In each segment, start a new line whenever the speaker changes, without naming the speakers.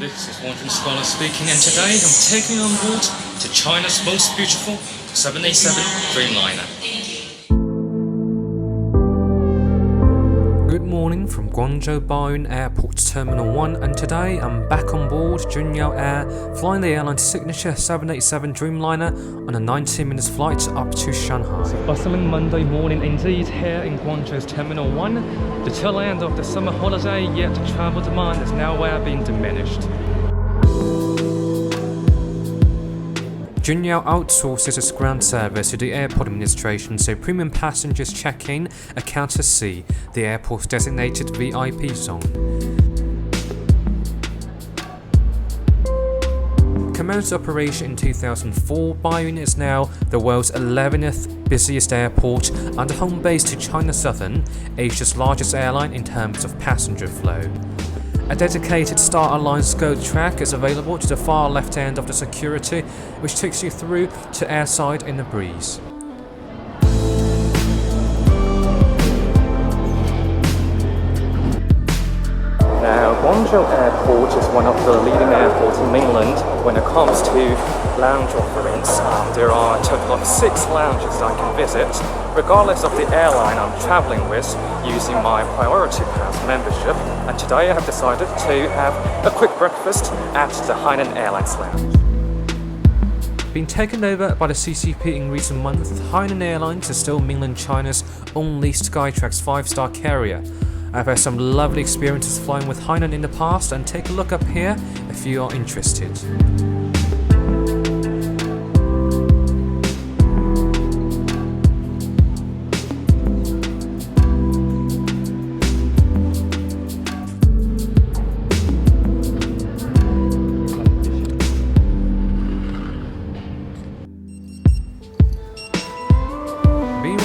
This is Wandering Scholar speaking, and today I'm taking you on board to China's most beautiful 787 Dreamliner. Good morning from Guangzhou Baoyun Airport Terminal 1, and today I'm back on board Juneyao Air, flying the airline's signature 787 Dreamliner on a 90-minute flight up to Shanghai. It's a bustling Monday morning indeed here in Guangzhou's Terminal 1. The tail end of the summer holiday, yet the travel demand is nowhere being diminished. Juenyao outsources its ground service to the airport administration, so premium passengers check in at Counter C, the airport's designated VIP zone. Commenced operation in 2004, Baoyun is now the world's 11th busiest airport and home base to China Southern, Asia's largest airline in terms of passenger flow. A dedicated Star Alliance Gold track is available to the far left end of the security, which takes you through to airside in the breeze. Now, Guangzhou Airport is one of the leading airports in mainland when it comes to lounge offerings. There are a total of 6 lounges that I can visit, regardless of the airline I'm traveling with, using my Priority Pass membership. And today I have decided to have a quick breakfast at the Hainan Airlines lounge. Being taken over by the CCP in recent months, Hainan Airlines is still mainland China's only Skytrax 5-star carrier. I've had some lovely experiences flying with Hainan in the past, and take a look up here if you are interested.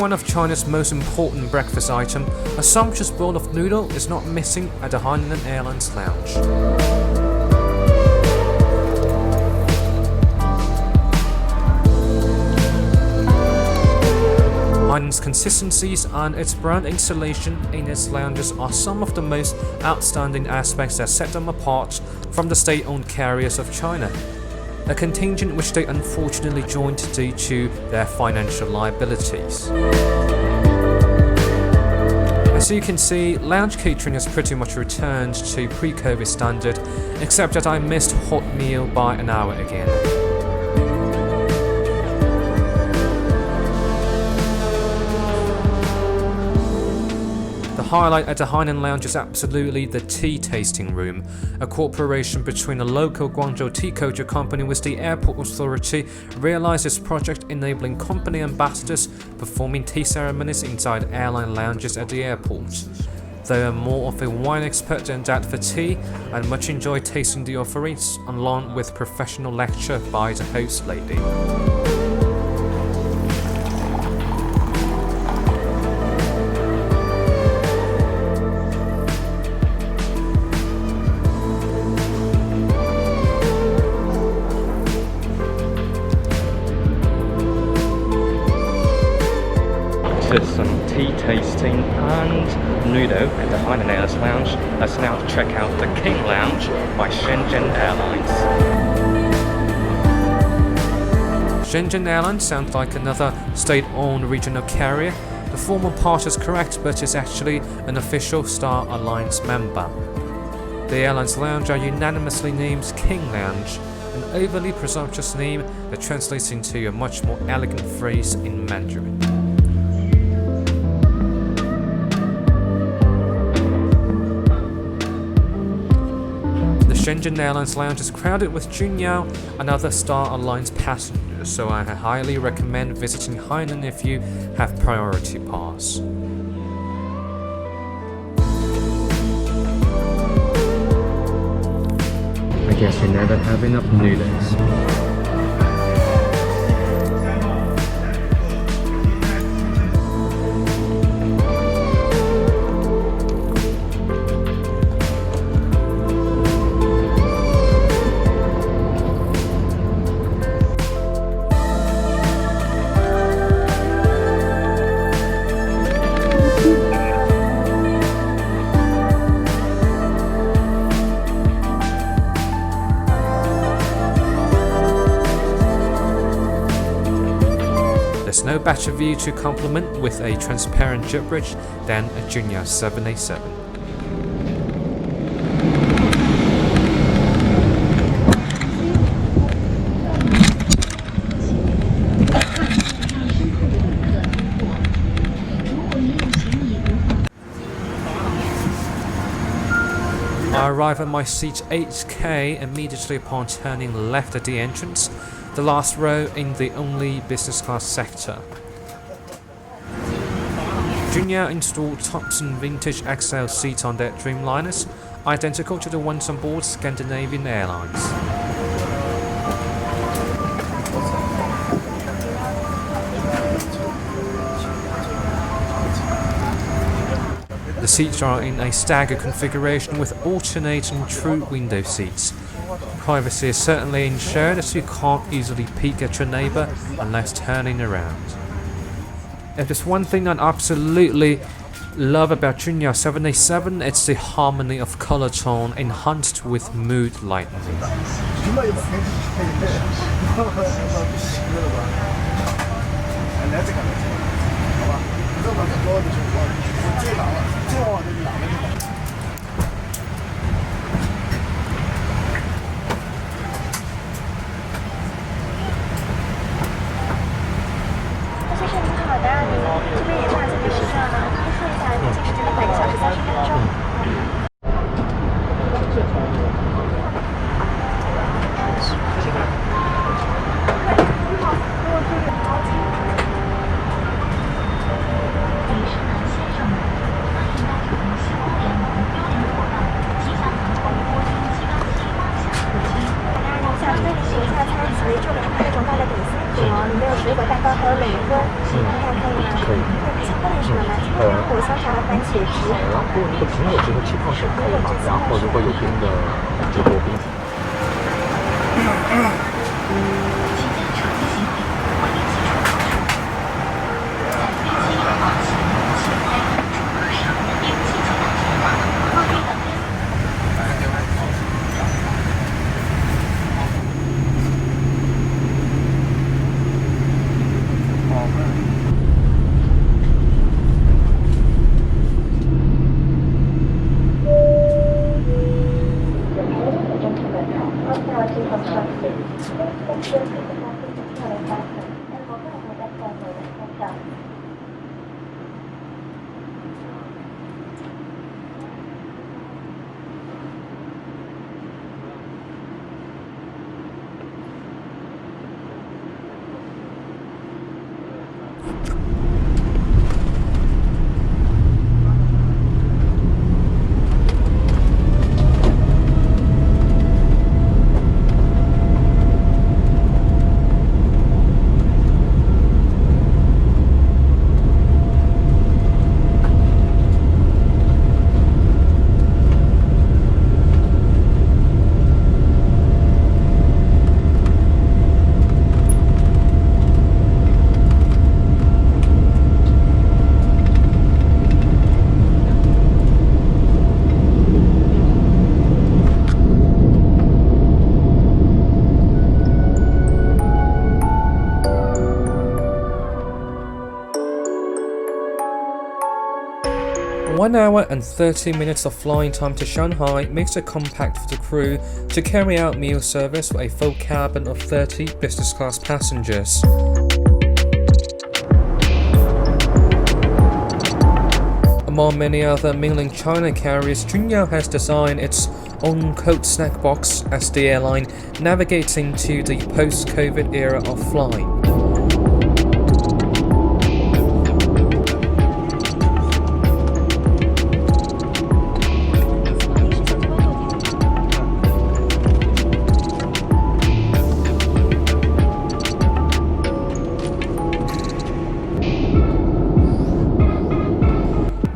One of China's most important breakfast items, a sumptuous bowl of noodle is not missing at the Hainan Airlines lounge. Hainan's consistencies and its brand installation in its lounges are some of the most outstanding aspects that set them apart from the state-owned carriers of China, a contingent which they unfortunately joined due to their financial liabilities. As you can see, lounge catering has pretty much returned to pre-COVID standard, except that I missed hot meal by an hour again. The highlight at the Hainan Lounge is absolutely the tea tasting room, a cooperation between a local Guangzhou tea culture company with the airport authority realized this project enabling company ambassadors performing tea ceremonies inside airline lounges at the airport. They are more of a wine expert than that for tea, and much enjoy tasting the offerings along with professional lecture by the host lady. Some tea tasting and noodle at the Hainan Airlines lounge. Let's now check out the King Lounge by Shenzhen Airlines. Shenzhen Airlines sounds like another state-owned regional carrier. The formal part is correct, but is actually an official Star Alliance member. The airline's lounge are unanimously named King Lounge, an overly presumptuous name that translates into a much more elegant phrase in Mandarin. Shenzhen Airlines lounge is crowded with Juenyao and other Star Alliance passengers, so I highly recommend visiting Hainan if you have Priority Pass. I guess you never have enough noodles.
There's no better view to complement with a transparent jet bridge than a Juenyao 787. I arrive at my seat 8K immediately upon turning left at the entrance, the last row in the only business class sector. Juenyao installed Thompson vintage XL seats on their Dreamliners, identical to the ones on board Scandinavian Airlines. The seats are in a staggered configuration with alternating true window seats. Privacy is certainly ensured as you can't easily peek at your neighbour unless turning around. If there's one thing I absolutely love about Juenyao 787, it's the harmony of color tone enhanced with mood lighting. One hour and 30 minutes of flying time to Shanghai makes it compact for the crew to carry out meal service for a full cabin of 30 business class passengers. Among many other mainland China carriers, Juenyao has designed its own cold snack box as the airline navigates into the post-COVID era of flying.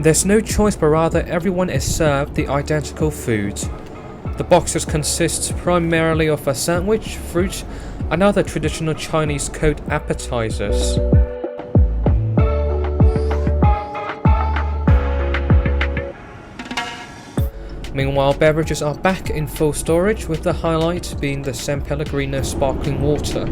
There's no choice, but rather everyone is served the identical food. The boxes consist primarily of a sandwich, fruit, and other traditional Chinese cold appetizers. Meanwhile, beverages are back in full storage, with the highlight being the San Pellegrino sparkling water.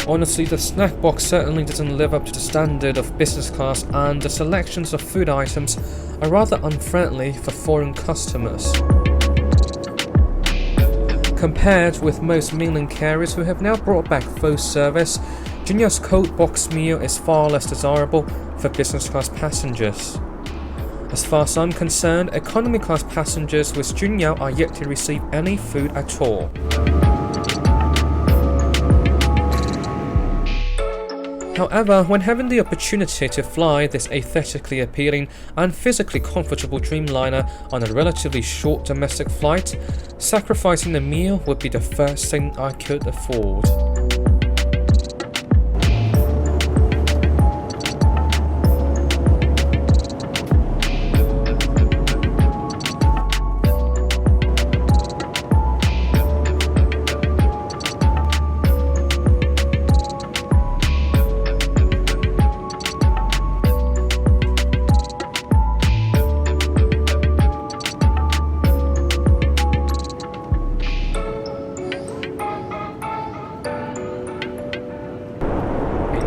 Honestly, the snack box certainly doesn't live up to the standard of business class, and the selections of food items are rather unfriendly for foreign customers. Compared with most mainland carriers who have now brought back full service, Junyao's cold box meal is far less desirable for business class passengers. As far as I'm concerned, economy class passengers with Juenyao are yet to receive any food at all. However, when having the opportunity to fly this aesthetically appealing and physically comfortable Dreamliner on a relatively short domestic flight, sacrificing a meal would be the first thing I could afford.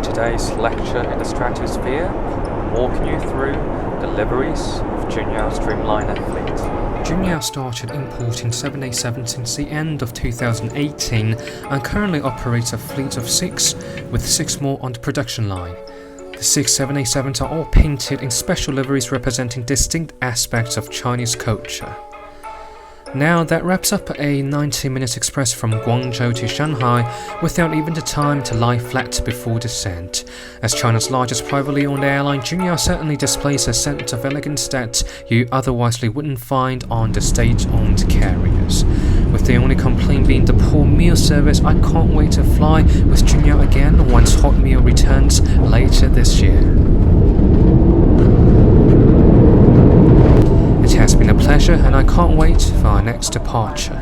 Today's lecture in the stratosphere, I'm walking you through the liveries of Junyao's Dreamliner fleet. Juenyao started importing 787s since the end of 2018 and currently operates a fleet of 6, with 6 more on the production line. The 6 787s are all painted in special liveries representing distinct aspects of Chinese culture. Now that wraps up a 90-minute express from Guangzhou to Shanghai without even the time to lie flat before descent. As China's largest privately owned airline, Junyao certainly displays a sense of elegance that you otherwise wouldn't find on the state-owned carriers. With the only complaint being the poor meal service, I can't wait to fly with Junyao again once hot meal returns later this year. It has been a pleasure, and I can't wait for our next departure.